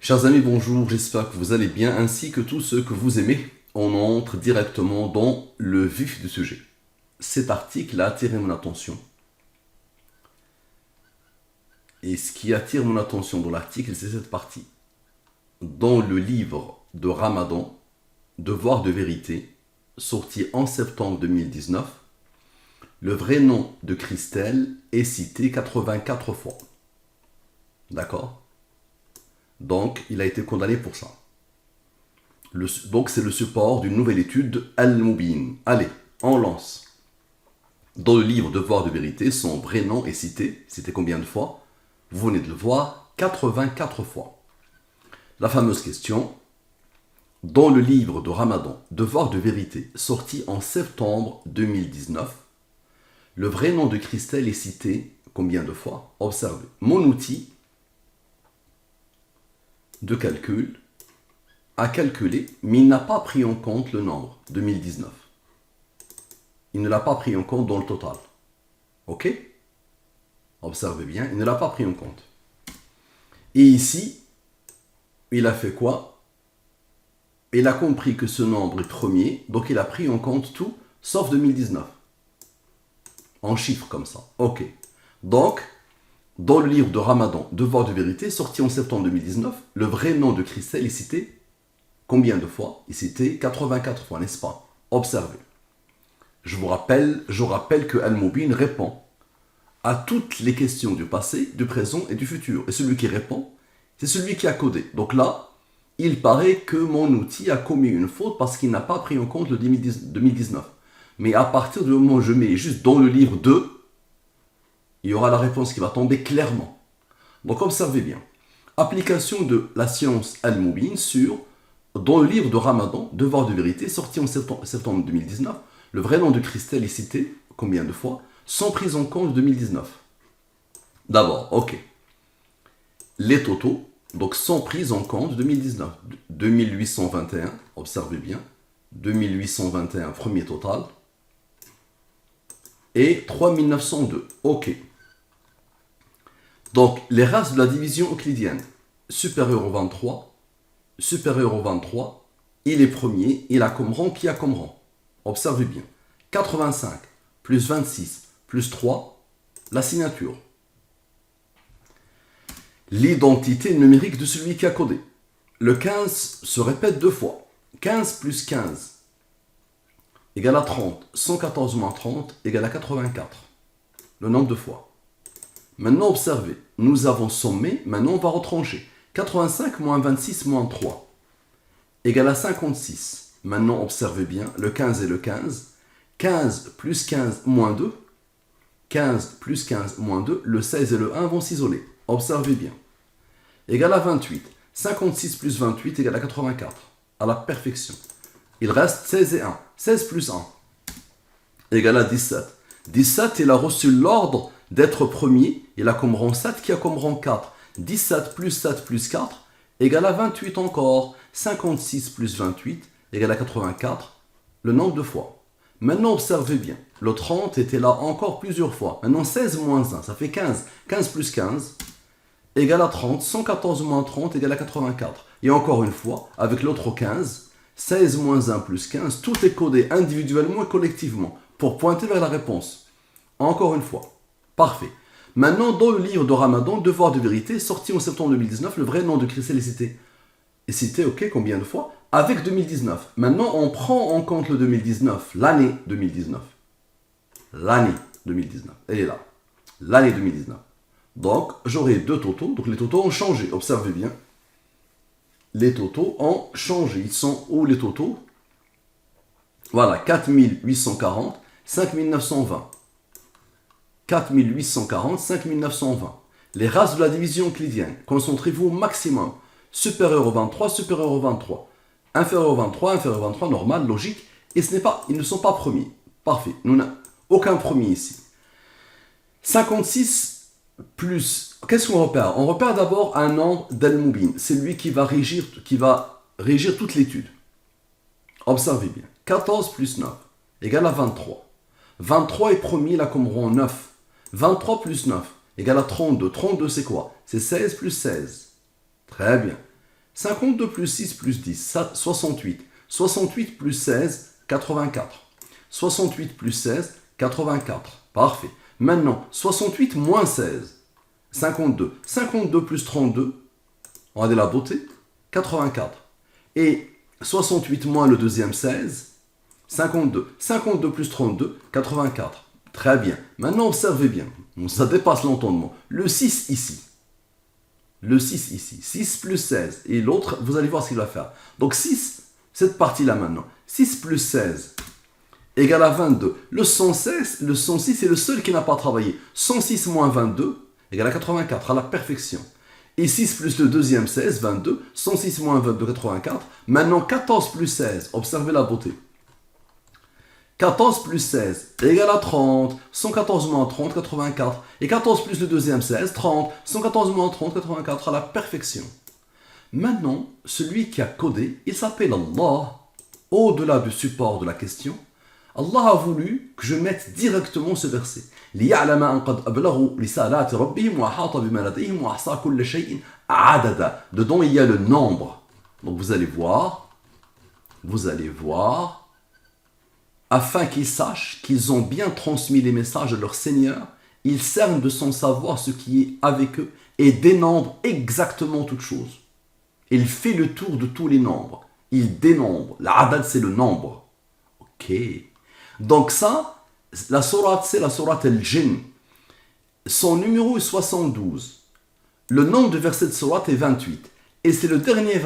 Chers amis, bonjour, j'espère que vous allez bien, ainsi que tous ceux que vous aimez. On entre directement dans le vif du sujet. Cet article a attiré mon attention. Et ce qui attire mon attention dans l'article, c'est cette partie. Dans le livre de Ramadan, Devoir de vérité, sorti en septembre 2019, le vrai nom de Christelle est cité 84 fois. D'accord? Donc, il a été condamné pour ça. Donc, c'est le support d'une nouvelle étude, Al-Mubin. Allez, on lance. Dans le livre Devoir de vérité, son vrai nom est cité. Cité combien de fois? Vous venez de le voir, 84 fois. La fameuse question. Dans le livre de Ramadan, Devoir de vérité, sorti en septembre 2019, le vrai nom de Christelle est cité combien de fois? Observez. Mon outil de calcul a calculé, mais il n'a pas pris en compte le nombre 2019. Il ne l'a pas pris en compte dans le total. Ok? Observez bien, il ne l'a pas pris en compte. Et ici, il a fait quoi? Il a compris que ce nombre est premier, donc il a pris en compte tout, sauf 2019. En chiffres comme ça. Ok. Donc, dans le livre de Ramadan, Devoir de vérité, sorti en septembre 2019, le vrai nom de Christelle est cité combien de fois? Il est cité 84 fois, n'est-ce pas? Observez. Je rappelle que Al-Mubin répond à toutes les questions du passé, du présent et du futur. Et celui qui répond, c'est celui qui a codé. Donc là, il paraît que mon outil a commis une faute parce qu'il n'a pas pris en compte le 2019. Mais à partir du moment où je mets juste dans le livre 2, il y aura la réponse qui va tomber clairement. Donc observez bien. Application de la science Al-Mubin dans le livre de Ramadan, Devoir de vérité, sorti en septembre 2019, le vrai nom de Christelle est cité, combien de fois? Sans prise en compte de 2019. D'abord, ok. Les totaux, donc sans prise en compte de 2019. 2821, observez bien. 2821, premier total. Et 3902, ok. Donc, les races de la division euclidienne, supérieure au 23, il est premier, il a comme rang, qui a comme rang? Observez bien. 85 plus 26 plus 3, la signature. L'identité numérique de celui qui a codé. Le 15 se répète deux fois. 15 plus 15 égale à 30. 114 moins 30 égale à 84. Le nombre de fois. Maintenant, observez. Nous avons sommé, maintenant on va retrancher. 85 moins 26 moins 3 égale à 56. Maintenant, observez bien, le 15 et le 15. 15 plus 15 moins 2. 15 plus 15 moins 2. Le 16 et le 1 vont s'isoler. Observez bien. Égale à 28. 56 plus 28 égale à 84. À la perfection. Il reste 16 et 1. 16 plus 1 égale à 17. 17, il a reçu l'ordre d'être premier. Il a comme rang 7 qui a comme rang 4. 17 plus 7 plus 4 égale à 28 encore. 56 plus 28 égale à 84. Le nombre de fois. Maintenant, observez bien. Le 30 était là encore plusieurs fois. Maintenant, 16 moins 1, ça fait 15. 15 plus 15 égale à 30. 114 moins 30 égale à 84. Et encore une fois, avec l'autre 15, 16 moins 1 plus 15, tout est codé individuellement et collectivement pour pointer vers la réponse. Encore une fois. Parfait. Maintenant, dans le livre de Ramadan, Devoir de vérité, sorti en septembre 2019, le vrai nom de Christelle est cité. Et cité, ok, combien de fois? Avec 2019. Maintenant, on prend en compte le 2019, l'année 2019. L'année 2019, elle est là. L'année 2019. Donc, j'aurai deux totaux. Donc, les totaux ont changé. Observez bien. Les totaux ont changé. Ils sont où les totaux? Voilà, 4840, 5920. 4840, 5920. Les races de la division euclidienne. Concentrez-vous au maximum. Supérieur au 23, supérieur au 23. Inférieur au 23, inférieur au 23, normal, logique. Et ils ne sont pas premiers. Parfait. Nous n'avons aucun premier ici. 56 plus... Qu'est-ce qu'on repère? On repère d'abord un nombre d'Al-Mubin. C'est lui qui va régir toute l'étude. Observez bien. 14 plus 9 égale à 23. 23 est premier, il a comme rang 9. 23 plus 9 égale à 32. 32 c'est quoi? C'est 16 plus 16. Très bien. 52 plus 6 plus 10, 68. 68 plus 16, 84. 68 plus 16, 84. Parfait. Maintenant, 68 moins 16, 52. 52 plus 32, regardez la beauté, 84. Et 68 moins le deuxième 16, 52. 52 plus 32, 84. Très bien. Maintenant, observez bien. Ça dépasse l'entendement. Le 6 ici. Le 6 ici. 6 plus 16. Et l'autre, vous allez voir ce qu'il va faire. Donc 6, cette partie-là maintenant. 6 plus 16 égale à 22. Le 106 est le seul qui n'a pas travaillé. 106 moins 22 égale à 84, à la perfection. Et 6 plus le deuxième 16, 22. 106 moins 22, 84. Maintenant, 14 plus 16. Observez la beauté. 14 plus 16 égale à 30. 114 moins 30, 84. Et 14 plus le deuxième 16, 30. 114 moins 30, 84, à la perfection. Maintenant, celui qui a codé, il s'appelle Allah. Au-delà du support de la question, Allah a voulu que je mette directement ce verset. لِيَعْلَمَ أَنْ قَدْ أَبْلَغُوا رِسَالَاتِ رَبِّهِمْ وَأَحَاطَ بِمَا لَدَيْهِمْ وَأَحْصَىٰ كُلَّ شَيْءٍ عَدَدًا. Dedans, il y a le nombre. Donc vous allez voir, afin qu'ils sachent qu'ils ont bien transmis les messages de leur Seigneur, ils cernent de son savoir ce qui est avec eux et dénombrent exactement toutes choses. Il fait le tour de tous les nombres. Il dénombre. L'adad, c'est le nombre. Ok. Donc ça, la sourate, c'est la sourate al-Jinn. Son numéro est 72. Le nombre de versets de sourate est 28. Et c'est le dernier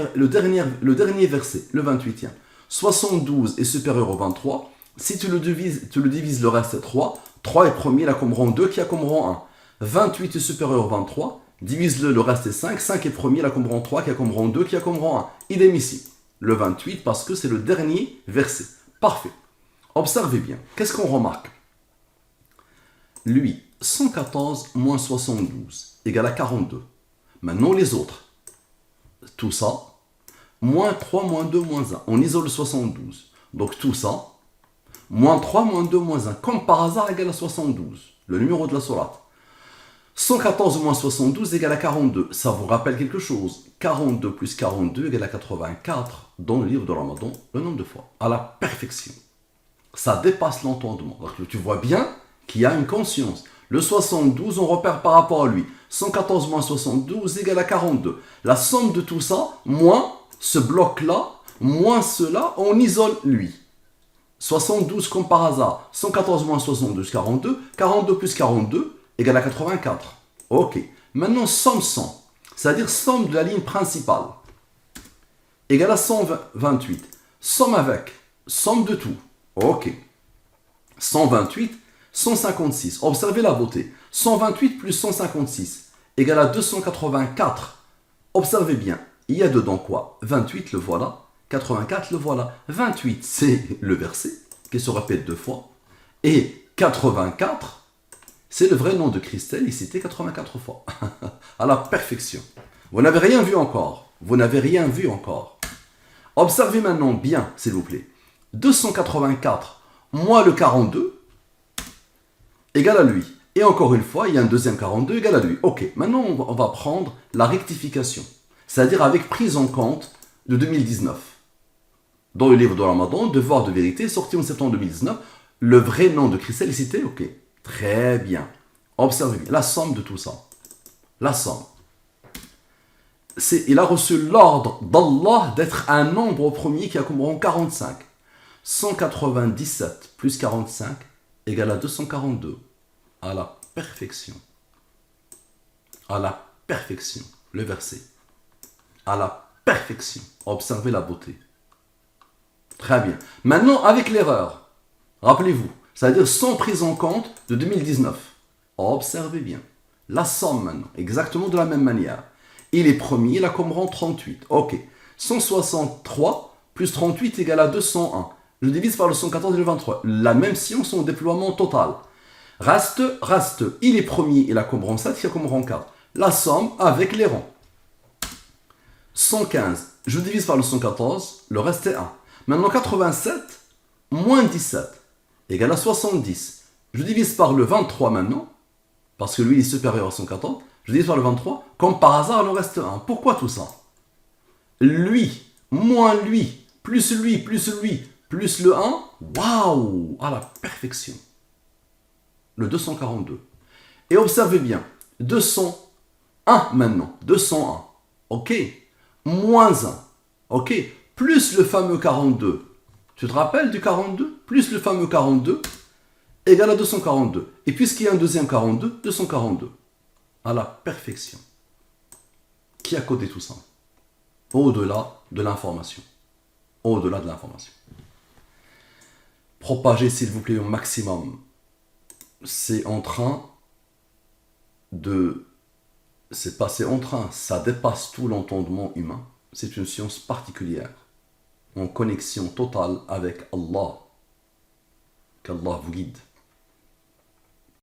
verset, le 28e. 72 est supérieur au 23. Si tu le divises, le reste est 3. 3 est premier, il a comme rang 2, qui a comme rang 1. 28 est supérieur au 23. Divise-le, le reste est 5. 5 est premier, il a comme rang 3, qui a comme rang 2, qui a comme rang 1. Il est ici, le 28, parce que c'est le dernier verset. Parfait. Observez bien. Qu'est-ce qu'on remarque? Lui, 114 moins 72 égale à 42. Maintenant, les autres. Tout ça, moins 3, moins 2, moins 1. On isole 72. Donc tout ça, moins 3, moins 2, moins 1. Comme par hasard, égale à 72. Le numéro de la sourate. 114 moins 72 égale à 42. Ça vous rappelle quelque chose? 42 plus 42 égale à 84 dans le livre de Ramadan, le nombre de fois. À la perfection. Ça dépasse l'entendement. Donc tu vois bien qu'il y a une conscience. Le 72, on repère par rapport à lui. 114 moins 72 égale à 42. La somme de tout ça, moins ce bloc-là, moins cela, on isole lui. 72 comme par hasard. 114 moins 72, 42. 42 plus 42 égale à 84. Ok. Maintenant, somme 100. C'est-à-dire somme de la ligne principale. Égale à 128. Somme avec. Somme de tout. Ok. 128, 156. Observez la beauté. 128 plus 156 égale à 284. Observez bien. Il y a dedans quoi? 28, le voilà. 84, le voilà. 28, c'est le verset qui se répète 2 fois. Et 84, c'est le vrai nom de Christelle. Il cité 84 fois. À la perfection. Vous n'avez rien vu encore. Vous n'avez rien vu encore. Observez maintenant bien, s'il vous plaît. 284 moins le 42 égale à lui. Et encore une fois, il y a un deuxième 42 égale à lui. Ok, maintenant on va prendre la rectification. C'est-à-dire avec prise en compte de 2019. Dans le livre de Ramadan, Devoir de vérité, sorti en septembre 2019, le vrai nom de Christelle est cité. Ok, très bien. Observez bien la somme de tout ça. La somme. Il a reçu l'ordre d'Allah d'être un nombre au premier qui a comme rang 45. 197 plus 45 égale à 242. À la perfection. À la perfection. Le verset. À la perfection. Observez la beauté. Très bien. Maintenant, avec l'erreur. Rappelez-vous. C'est-à-dire sans prise en compte de 2019. Observez bien. La somme maintenant. Exactement de la même manière. Il est premier, il a comme rang 38. Ok. 163 plus 38 égale à 201. Je divise par le 114 et le 23. La même science en déploiement total. Reste. Il est premier, il a comme rang 7, il a comme rang 4. La somme avec les rangs. 115. Je divise par le 114, le reste est 1. Maintenant 87 moins 17 égale à 70. Je divise par le 23 maintenant, parce que lui il est supérieur à 114. Je divise par le 23, comme par hasard il en reste 1. Pourquoi tout ça? lui, moins lui, plus lui, plus le 1, waouh, à la perfection. Le 242. Et observez bien, 201 maintenant, 201, ok, moins 1, ok, plus le fameux 42. Tu te rappelles du 42? Plus le fameux 42 égale à 242. Et puisqu'il y a un deuxième 42, 242. À la perfection. Qui a codé tout ça? Au-delà de l'information. Au-delà de l'information. Propagez, s'il vous plaît, au maximum. C'est en train de... C'est passé en train. Ça dépasse tout l'entendement humain. C'est une science particulière. En connexion totale avec Allah. Qu'Allah vous guide.